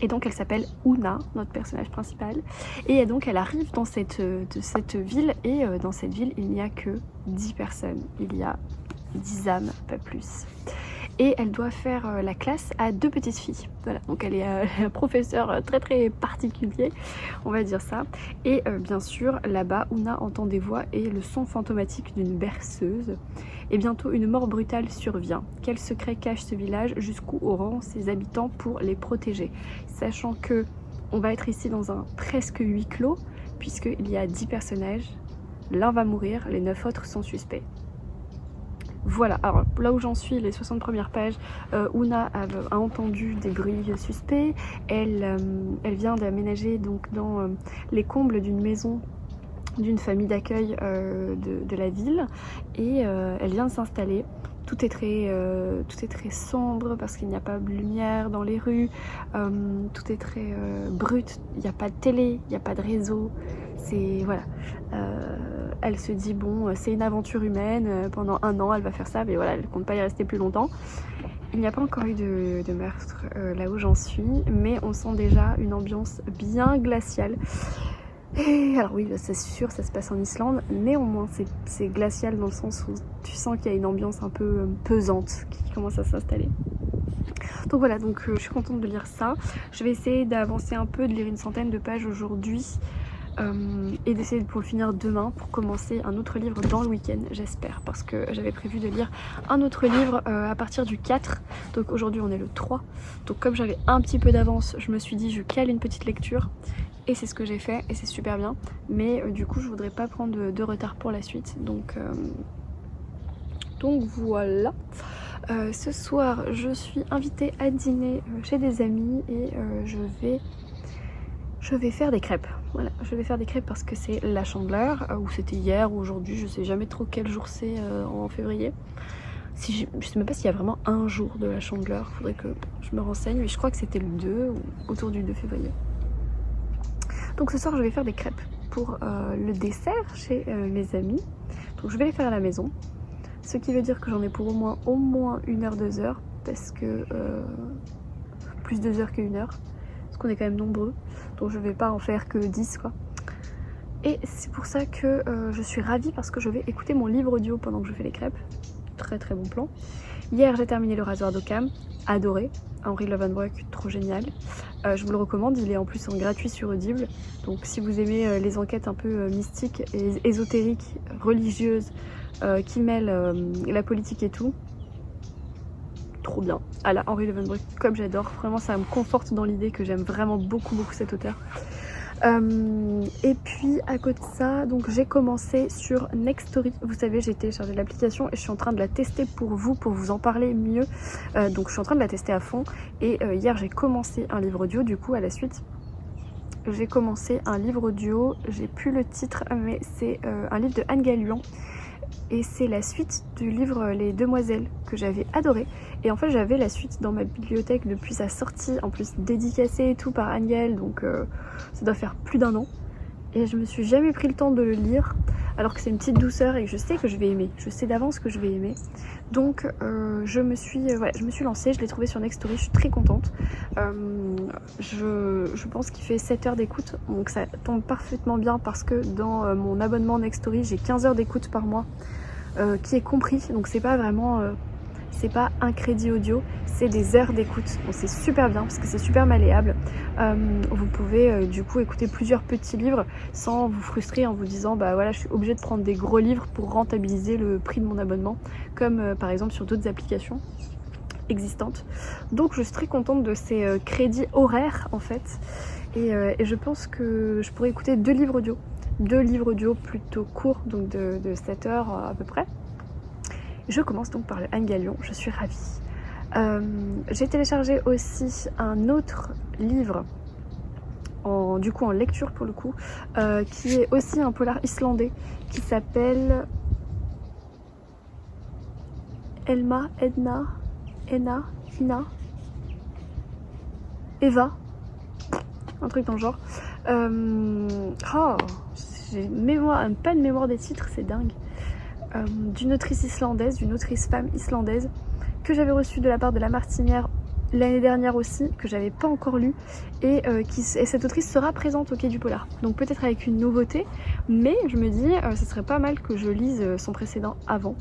Et donc elle s'appelle Una, notre personnage principal. Et donc elle arrive dans cette ville, et dans cette ville il n'y a que 10 personnes. Il y a 10 âmes, pas plus. et elle doit faire la classe à 2 petites filles. Voilà, donc elle est un professeur très très particulier, on va dire ça. Et bien sûr, là-bas, Ouna entend des voix et le son fantomatique d'une berceuse. Et bientôt, une mort brutale survient. Quel secret cache ce village? Jusqu'où auront ses habitants pour les protéger? Sachant que on va être ici dans un presque huis clos, puisqu'il y a 10 personnages. L'un va mourir, les 9 autres sont suspects. Voilà, alors là où j'en suis, les 60 premières pages, Ouna a entendu des bruits suspects. Elle vient d'aménager donc dans les combles d'une maison d'une famille d'accueil de la ville, et elle vient de s'installer. Tout est très sombre parce qu'il n'y a pas de lumière dans les rues, tout est très brut, il n'y a pas de télé, il n'y a pas de réseau, c'est voilà. Elle se dit bon, c'est une aventure humaine, pendant 1 an elle va faire ça, mais voilà, elle compte pas y rester plus longtemps. Il n'y a pas encore eu de meurtre là où j'en suis, mais on sent déjà une ambiance bien glaciale. Et alors oui, c'est sûr, ça se passe en Islande, néanmoins c'est glacial dans le sens où tu sens qu'il y a une ambiance un peu pesante qui commence à s'installer. Donc voilà, donc je suis contente de lire ça. Je vais essayer d'avancer un peu, de lire une centaine de pages aujourd'hui et d'essayer pour le finir demain pour commencer un autre livre dans le week-end, j'espère, parce que j'avais prévu de lire un autre livre à partir du 4, donc aujourd'hui on est le 3, donc comme j'avais un petit peu d'avance, je me suis dit je cale une petite lecture. Et c'est ce que j'ai fait et c'est super bien, mais du coup je voudrais pas prendre de retard pour la suite, donc voilà. Ce soir je suis invitée à dîner chez des amis et je vais faire des crêpes. Voilà, je vais faire des crêpes parce que c'est la Chandeleur, ou c'était hier ou aujourd'hui, je sais jamais trop quel jour c'est en février. Si je sais même pas s'il y a vraiment un jour de la Chandeleur, faudrait que je me renseigne, mais je crois que c'était le 2 ou autour du 2 février. Donc ce soir je vais faire des crêpes pour le dessert chez mes amis. Donc je vais les faire à la maison. Ce qui veut dire que j'en ai pour au moins 1 heure, 2 heures. Parce que plus 2 heures que 1 heure. Parce qu'on est quand même nombreux. Donc je vais pas en faire que 10 quoi. Et c'est pour ça que je suis ravie parce que je vais écouter mon livre audio pendant que je fais les crêpes. Très très bon plan. Hier j'ai terminé le rasoir d'Occam. Adoré. Henri Lovenbroek, trop génial. Je vous le recommande, il est en plus en gratuit sur Audible. Donc si vous aimez les enquêtes un peu mystiques et ésotériques, religieuses, qui mêlent la politique et tout, trop bien. Ah là, Henri Lovenbroek, comme j'adore, vraiment ça me conforte dans l'idée que j'aime vraiment beaucoup cet auteur. Et puis à côté de ça, donc j'ai commencé sur Nextory. Vous savez, j'ai téléchargé l'application et je suis en train de la tester pour vous en parler mieux. Donc je suis en train de la tester à fond. Et hier j'ai commencé un livre audio, du coup à la suite. J'ai commencé un livre audio, j'ai plus le titre, mais c'est un livre de Anne Galluan. Et c'est la suite du livre Les Demoiselles que j'avais adoré. Et en fait j'avais la suite dans ma bibliothèque depuis sa sortie, en plus dédicacée et tout par Anne Gall, donc ça doit faire plus d'1 an. Et je me suis jamais pris le temps de le lire, alors que c'est une petite douceur et que je sais que je vais aimer. Je sais d'avance que je vais aimer. Donc je me suis lancée, je l'ai trouvé sur Nextory, je suis très contente. Je pense qu'il fait 7 heures d'écoute, donc ça tombe parfaitement bien parce que dans mon abonnement Nextory, j'ai 15 heures d'écoute par mois qui est compris. Donc c'est pas vraiment... c'est pas un crédit audio, c'est des heures d'écoute. Donc c'est super bien parce que c'est super malléable. Vous pouvez du coup écouter plusieurs petits livres sans vous frustrer en vous disant bah voilà, je suis obligée de prendre des gros livres pour rentabiliser le prix de mon abonnement, comme par exemple sur d'autres applications existantes. Donc je suis très contente de ces crédits horaires en fait, et je pense que je pourrais écouter 2 livres audio. 2 livres audio plutôt courts, donc de 7 heures à peu près. Je commence donc par le Anne Galluan, je suis ravie. J'ai téléchargé aussi un autre livre, du coup en lecture pour le coup, qui est aussi un polar islandais, qui s'appelle Eva, un truc dans le genre. J'ai pas de mémoire des titres, c'est dingue. D'une autrice islandaise, d'une autrice femme islandaise que j'avais reçue de la part de La Martinière l'année dernière aussi, que j'avais pas encore lu, et cette autrice sera présente au Quai du Polar, donc peut-être avec une nouveauté, mais je me dis ce serait pas mal que je lise son précédent avant,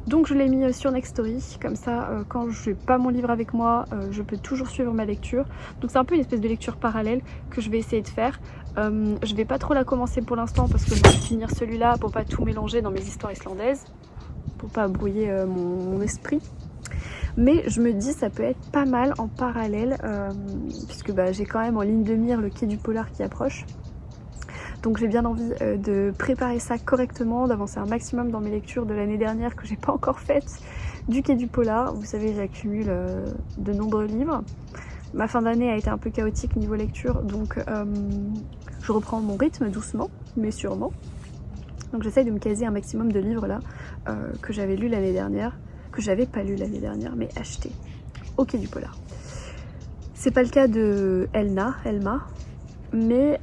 Donc je l'ai mis sur Nextory, comme ça quand je n'ai pas mon livre avec moi, je peux toujours suivre ma lecture. Donc c'est un peu une espèce de lecture parallèle que je vais essayer de faire. Je vais pas trop la commencer pour l'instant parce que je vais finir celui-là pour pas tout mélanger dans mes histoires islandaises, pour pas brouiller mon esprit. Mais je me dis ça peut être pas mal en parallèle, puisque j'ai quand même en ligne de mire le quai du polar qui approche. Donc j'ai bien envie de préparer ça correctement, d'avancer un maximum dans mes lectures de l'année dernière que j'ai pas encore faites, du quai du polar. Vous savez, j'accumule de nombreux livres. Ma fin d'année a été un peu chaotique niveau lecture, donc je reprends mon rythme doucement, mais sûrement. Donc j'essaye de me caser un maximum de livres là que j'avais lus l'année dernière, que j'avais pas lu l'année dernière, mais acheté au quai du polar. C'est pas le cas de Elma, mais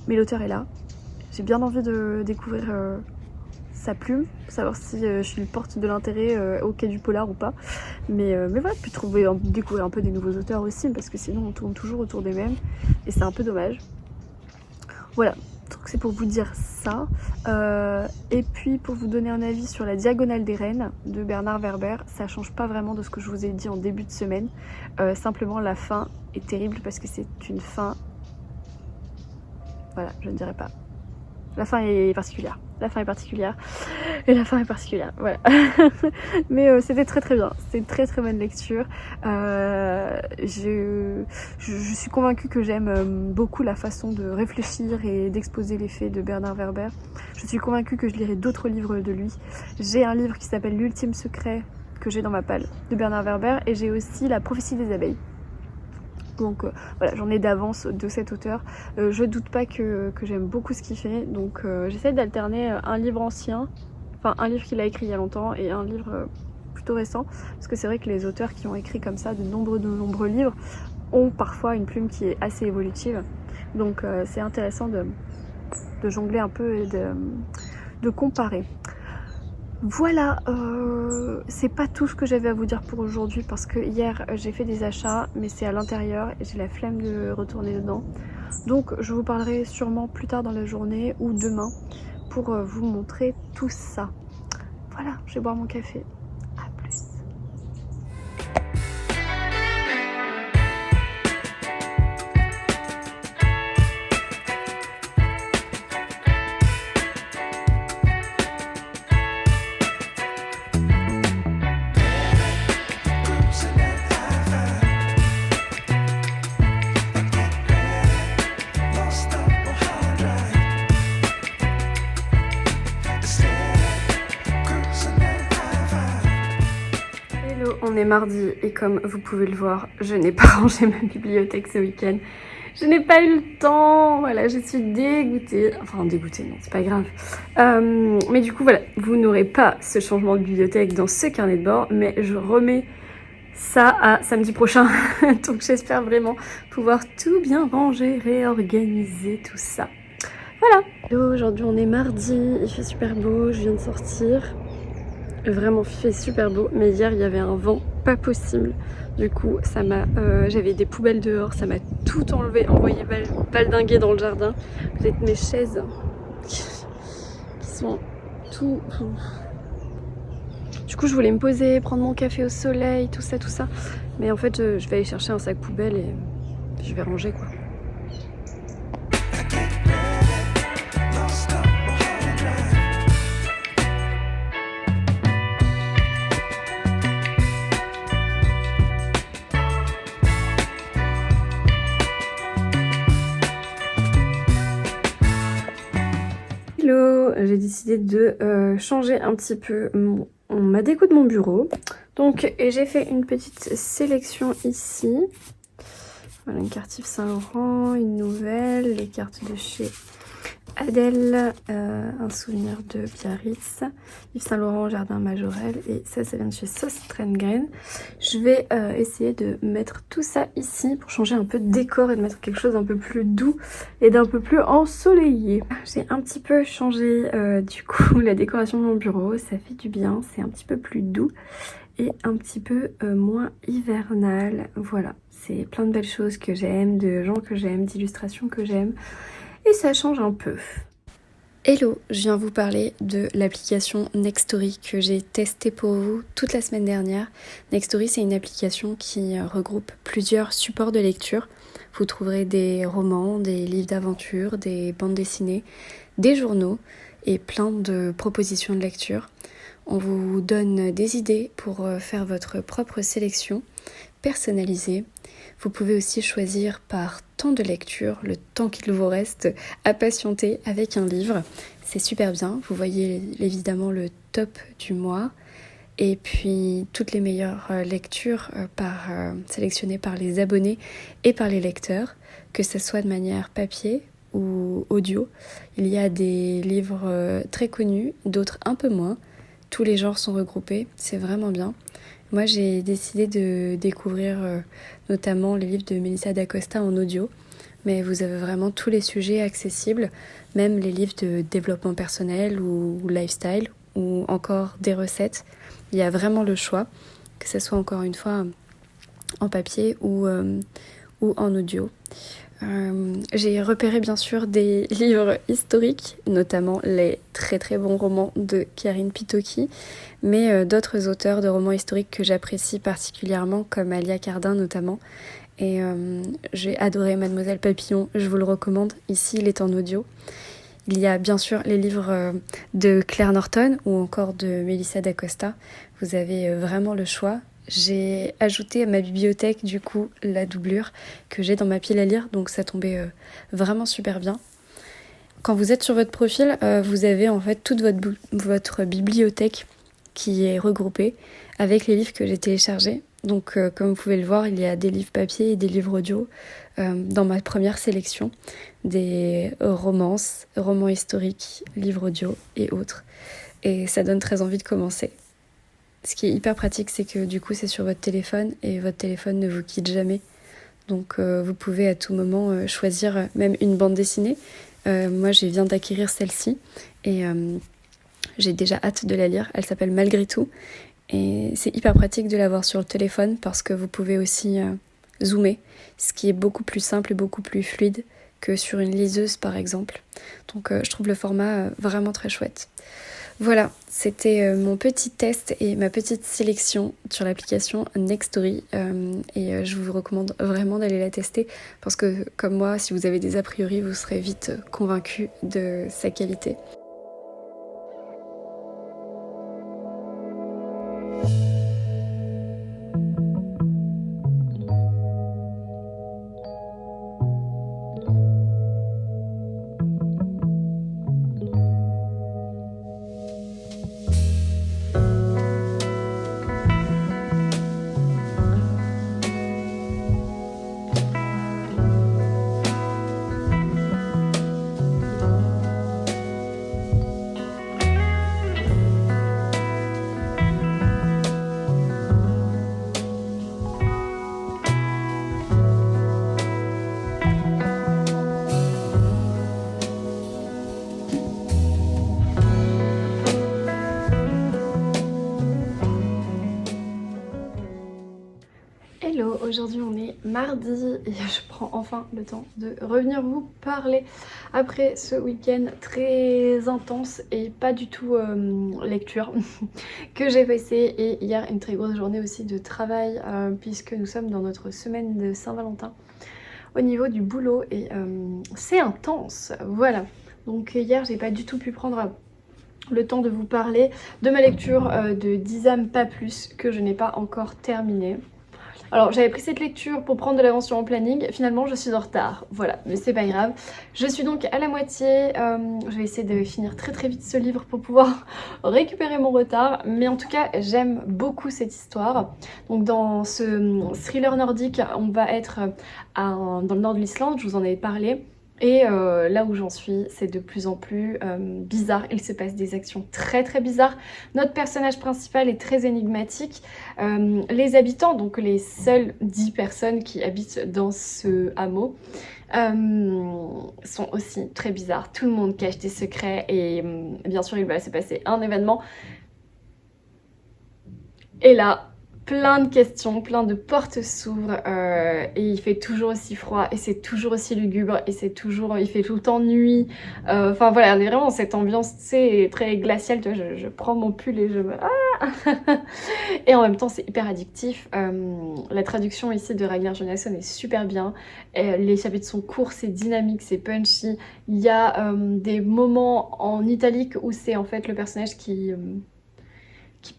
l'auteur est là. J'ai bien envie de découvrir sa plume, savoir si je lui porte de l'intérêt au quai du polar ou pas. Mais voilà, puis découvrir un peu des nouveaux auteurs aussi, parce que sinon on tourne toujours autour des mêmes, et c'est un peu dommage. Voilà, donc c'est pour vous dire ça. Et puis pour vous donner un avis sur La Diagonale des Reines de Bernard Werber, ça change pas vraiment de ce que je vous ai dit en début de semaine. Simplement la fin est terrible parce que c'est une fin... Voilà, je ne dirais pas. La fin est particulière. La fin est particulière. Et la fin est particulière. Voilà. Mais c'était très très bien. C'était une très très bonne lecture. Je suis convaincue que j'aime beaucoup la façon de réfléchir et d'exposer les faits de Bernard Werber. Je suis convaincue que je lirai d'autres livres de lui. J'ai un livre qui s'appelle L'Ultime Secret que j'ai dans ma palle de Bernard Werber. Et j'ai aussi La Prophétie des abeilles. Donc voilà, j'en ai d'avance de cet auteur. Je doute pas que j'aime beaucoup ce qu'il fait, donc j'essaie d'alterner un livre ancien, enfin un livre qu'il a écrit il y a longtemps et un livre plutôt récent, parce que c'est vrai que les auteurs qui ont écrit comme ça de nombreux livres ont parfois une plume qui est assez évolutive, donc c'est intéressant de jongler un peu et de comparer. Voilà, c'est pas tout ce que j'avais à vous dire pour aujourd'hui parce que hier j'ai fait des achats mais c'est à l'intérieur et j'ai la flemme de retourner dedans. Donc je vous parlerai sûrement plus tard dans la journée ou demain pour vous montrer tout ça. Voilà, je vais boire mon café. À plus. On est mardi et comme vous pouvez le voir, je n'ai pas rangé ma bibliothèque ce week-end. Je n'ai pas eu le temps, voilà, je suis dégoûtée. Enfin dégoûtée, non, c'est pas grave. Mais du coup, voilà, vous n'aurez pas ce changement de bibliothèque dans ce carnet de bord, mais je remets ça à samedi prochain. Donc j'espère vraiment pouvoir tout bien ranger, réorganiser tout ça. Voilà. Hello, aujourd'hui on est mardi, il fait super beau, je viens de sortir. Vraiment fait super beau, mais hier il y avait un vent pas possible, du coup ça m'a j'avais des poubelles dehors, ça m'a tout envoyé valdinguer dans le jardin. Vous êtes mes chaises qui sont tout... Du coup je voulais me poser, prendre mon café au soleil, tout ça, mais en fait je vais aller chercher un sac poubelle et je vais ranger quoi. J'ai décidé de changer un petit peu ma déco de mon bureau. Donc j'ai fait une petite sélection ici. Voilà, une carte Yves Saint Laurent, une nouvelle, les cartes de chez Adèle, un souvenir de Biarritz, Yves Saint Laurent, Jardin Majorel, et ça vient de chez Sostrengren. Je vais essayer de mettre tout ça ici pour changer un peu de décor et de mettre quelque chose d'un peu plus doux et d'un peu plus ensoleillé. J'ai un petit peu changé du coup la décoration de mon bureau, ça fait du bien, c'est un petit peu plus doux et un petit peu moins hivernal. Voilà, c'est plein de belles choses que j'aime, de gens que j'aime, d'illustrations que j'aime. Et ça change un peu. Hello, je viens vous parler de l'application Nextory que j'ai testée pour vous toute la semaine dernière. Nextory, c'est une application qui regroupe plusieurs supports de lecture. Vous trouverez des romans, des livres d'aventure, des bandes dessinées, des journaux et plein de propositions de lecture. On vous donne des idées pour faire votre propre sélection personnalisée. Vous pouvez aussi choisir par temps de lecture, le temps qu'il vous reste à patienter avec un livre. C'est super bien, vous voyez évidemment le top du mois et puis toutes les meilleures lectures sélectionnées par les abonnés et par les lecteurs, que ce soit de manière papier ou audio. Il y a des livres très connus, d'autres un peu moins. Tous les genres sont regroupés, c'est vraiment bien. Moi, j'ai décidé de découvrir notamment les livres de Melissa d'Acosta en audio, mais vous avez vraiment tous les sujets accessibles, même les livres de développement personnel ou lifestyle, ou encore des recettes. Il y a vraiment le choix, que ce soit encore une fois en papier ou en audio. J'ai repéré bien sûr des livres historiques, notamment les très très bons romans de Karine Pitoki, mais d'autres auteurs de romans historiques que j'apprécie particulièrement, comme Alia Cardin notamment. Et j'ai adoré Mademoiselle Papillon, je vous le recommande. Ici, il est en audio. Il y a bien sûr les livres de Claire Norton ou encore de Melissa d'Acosta. Vous avez vraiment le choix. J'ai ajouté à ma bibliothèque du coup la doublure que j'ai dans ma pile à lire, donc ça tombait vraiment super bien. Quand vous êtes sur votre profil, vous avez en fait toute votre bibliothèque qui est regroupée avec les livres que j'ai téléchargés. Donc comme vous pouvez le voir, il y a des livres papier et des livres audio dans ma première sélection, des romances, romans historiques, livres audio et autres. Et ça donne très envie de commencer. Ce qui est hyper pratique, c'est que du coup c'est sur votre téléphone et votre téléphone ne vous quitte jamais. Donc vous pouvez à tout moment choisir même une bande dessinée. Moi je viens d'acquérir celle-ci et j'ai déjà hâte de la lire. Elle s'appelle Malgré tout et c'est hyper pratique de l'avoir sur le téléphone parce que vous pouvez aussi zoomer, ce qui est beaucoup plus simple et beaucoup plus fluide que sur une liseuse par exemple. Donc je trouve le format vraiment très chouette. Voilà, c'était mon petit test et ma petite sélection sur l'application Nextory et je vous recommande vraiment d'aller la tester parce que comme moi, si vous avez des a priori, vous serez vite convaincu de sa qualité. Hello, aujourd'hui on est mardi et je prends enfin le temps de revenir vous parler après ce week-end très intense et pas du tout lecture que j'ai passé et hier une très grosse journée aussi de travail puisque nous sommes dans notre semaine de Saint-Valentin au niveau du boulot et c'est intense, voilà. Donc hier j'ai pas du tout pu prendre le temps de vous parler de ma lecture de 10 âmes pas plus que je n'ai pas encore terminée. Alors j'avais pris cette lecture pour prendre de l'avance sur mon planning, finalement je suis en retard, voilà, mais c'est pas grave. Je suis donc à la moitié, je vais essayer de finir très très vite ce livre pour pouvoir récupérer mon retard, mais en tout cas j'aime beaucoup cette histoire. Donc dans ce thriller nordique, on va être dans le nord de l'Islande, je vous en avais parlé. Et là où j'en suis, c'est de plus en plus bizarre. Il se passe des actions très très bizarres. Notre personnage principal est très énigmatique. Les habitants, donc les seules 10 personnes qui habitent dans ce hameau, sont aussi très bizarres. Tout le monde cache des secrets et bien sûr il va se passer un événement. Et là, plein de questions, plein de portes s'ouvrent et il fait toujours aussi froid et c'est toujours aussi lugubre et c'est toujours, il fait tout le temps nuit. Enfin voilà, on est vraiment dans cette ambiance, tu sais, très glaciale. Tu vois, je prends mon pull et je me... Ah et en même temps, c'est hyper addictif. La traduction ici de Ragnar Jonasson est super bien. Les chapitres sont courts, c'est dynamique, c'est punchy. Il y a des moments en italique où c'est en fait le personnage qui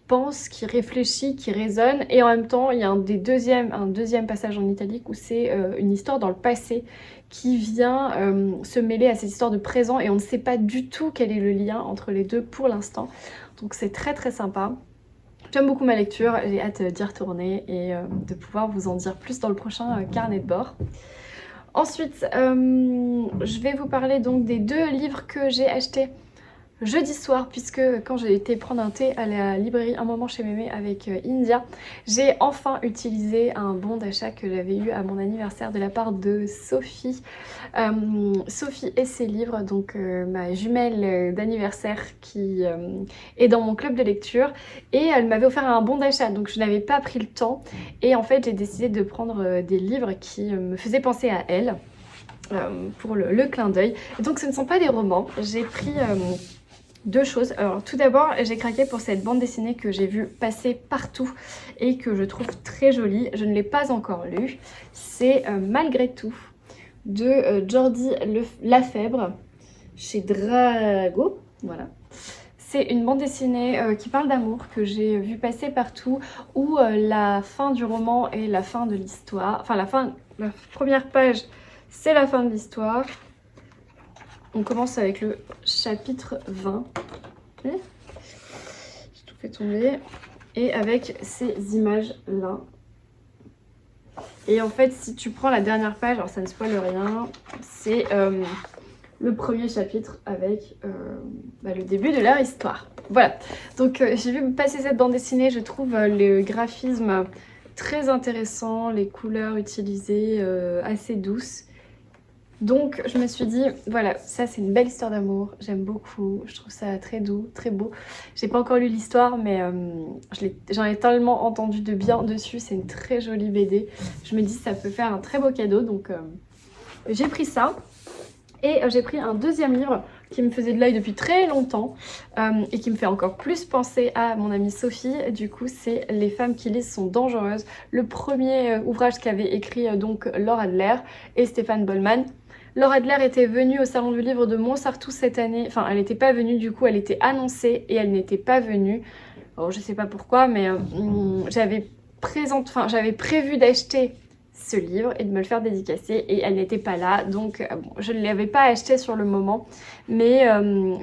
pense, qui réfléchit, qui raisonne, et en même temps il y a un deuxième passage en italique où c'est une histoire dans le passé qui vient se mêler à cette histoire de présent et on ne sait pas du tout quel est le lien entre les deux pour l'instant. Donc c'est très très sympa. J'aime beaucoup ma lecture, j'ai hâte d'y retourner et de pouvoir vous en dire plus dans le prochain carnet de bord. Ensuite, je vais vous parler donc des 2 livres que j'ai achetés jeudi soir, puisque quand j'ai été prendre un thé à la librairie un moment chez Mémé avec India, j'ai enfin utilisé un bon d'achat que j'avais eu à mon anniversaire de la part de Sophie. Sophie et ses livres, donc ma jumelle d'anniversaire qui est dans mon club de lecture, et elle m'avait offert un bon d'achat, donc je n'avais pas pris le temps, et en fait j'ai décidé de prendre des livres qui me faisaient penser à elle. Pour le clin d'œil. Donc ce ne sont pas des romans, j'ai pris 2 choses. Alors tout d'abord, j'ai craqué pour cette bande dessinée que j'ai vue passer partout et que je trouve très jolie. Je ne l'ai pas encore lue. C'est Malgré tout de Jordi Lafèbre chez Drago. Voilà. C'est une bande dessinée qui parle d'amour que j'ai vue passer partout, où la fin du roman est la fin de l'histoire. Enfin la première page, c'est la fin de l'histoire. On commence avec le chapitre 20. J'ai tout fait tomber. Et avec ces images-là. Et en fait, si tu prends la dernière page, alors ça ne spoile rien, c'est le premier chapitre avec le début de leur histoire. Voilà. Donc j'ai vu passer cette bande dessinée, je trouve le graphisme très intéressant, les couleurs utilisées assez douces. Donc je me suis dit, voilà, ça c'est une belle histoire d'amour, j'aime beaucoup, je trouve ça très doux, très beau. J'ai pas encore lu l'histoire, mais j'en ai tellement entendu de bien dessus, c'est une très jolie BD. Je me dis ça peut faire un très beau cadeau, donc j'ai pris ça. Et j'ai pris un deuxième livre qui me faisait de l'œil depuis très longtemps et qui me fait encore plus penser à mon amie Sophie. Du coup, c'est Les femmes qui lisent sont dangereuses, le premier ouvrage qu'avait écrit donc Laure Adler et Stéphane Bollmann. Laure Adler était venue au salon du livre de Montsartou cette année, enfin elle n'était pas venue, du coup elle était annoncée et elle n'était pas venue. Alors, je sais pas pourquoi, mais j'avais prévu d'acheter ce livre et de me le faire dédicacer et elle n'était pas là, donc bon, je ne l'avais pas acheté sur le moment, mais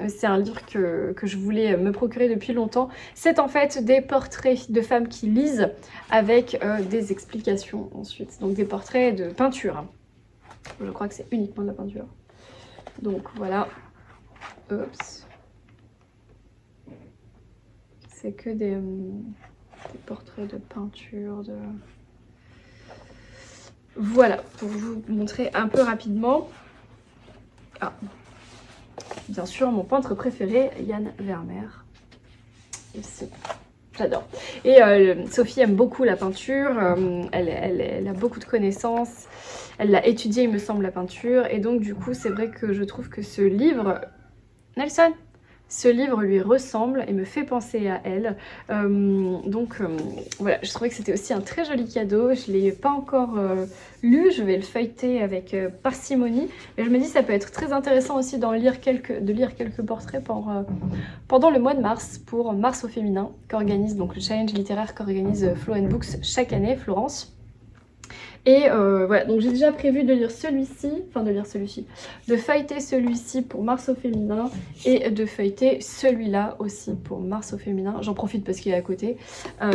c'est un livre que je voulais me procurer depuis longtemps. C'est en fait des portraits de femmes qui lisent avec des explications ensuite, donc des portraits de peinture. Je crois que c'est uniquement de la peinture. Donc voilà. Oups. C'est que des portraits de peinture, de... Voilà, pour vous montrer un peu rapidement. Ah. Bien sûr, mon peintre préféré, Yann Vermeer. Ici. J'adore. Et Sophie aime beaucoup la peinture, elle a beaucoup de connaissances, elle l'a étudié il me semble la peinture, et donc du coup c'est vrai que je trouve que ce livre, Nelson, ce livre lui ressemble et me fait penser à elle. Voilà, je trouvais que c'était aussi un très joli cadeau. Je ne l'ai pas encore lu, je vais le feuilleter avec parcimonie. Mais je me dis que ça peut être très intéressant aussi de lire quelques portraits pendant le mois de mars, pour Mars au féminin, qu'organise donc le challenge littéraire qu'organise Flow & Books chaque année, Florence. Et voilà, donc j'ai déjà prévu de lire de feuilleter celui-ci pour Mars au féminin et de feuilleter celui-là aussi pour Mars au féminin. J'en profite parce qu'il est à côté.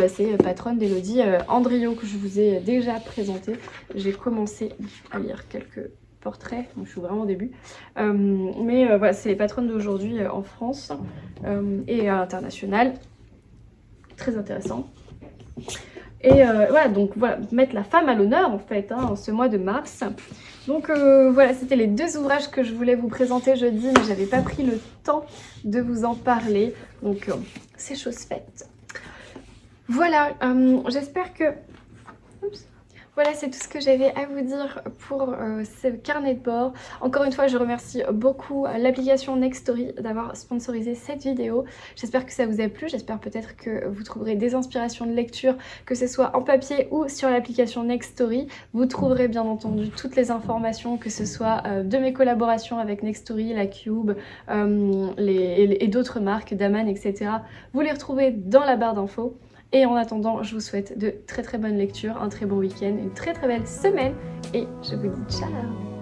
C'est Patronne d'Elodie Andriot que je vous ai déjà présenté. J'ai commencé à lire quelques portraits, donc je suis vraiment au début. Voilà, c'est les patronnes d'aujourd'hui en France et à l'international. Très intéressant. Et voilà, donc voilà, mettre la femme à l'honneur en fait, en ce mois de mars. Donc voilà, c'était les 2 ouvrages que je voulais vous présenter jeudi, mais j'avais pas pris le temps de vous en parler. Donc c'est chose faite. Voilà, j'espère que... Oups. Voilà, c'est tout ce que j'avais à vous dire pour ce carnet de bord. Encore une fois, je remercie beaucoup l'application Nextory d'avoir sponsorisé cette vidéo. J'espère que ça vous a plu, j'espère peut-être que vous trouverez des inspirations de lecture, que ce soit en papier ou sur l'application Nextory. Vous trouverez bien entendu toutes les informations, que ce soit de mes collaborations avec Nextory, La Cube et d'autres marques, Daman, etc. Vous les retrouvez dans la barre d'infos. Et en attendant, je vous souhaite de très bonnes lectures, un très bon week-end, une très belle semaine et je vous dis ciao!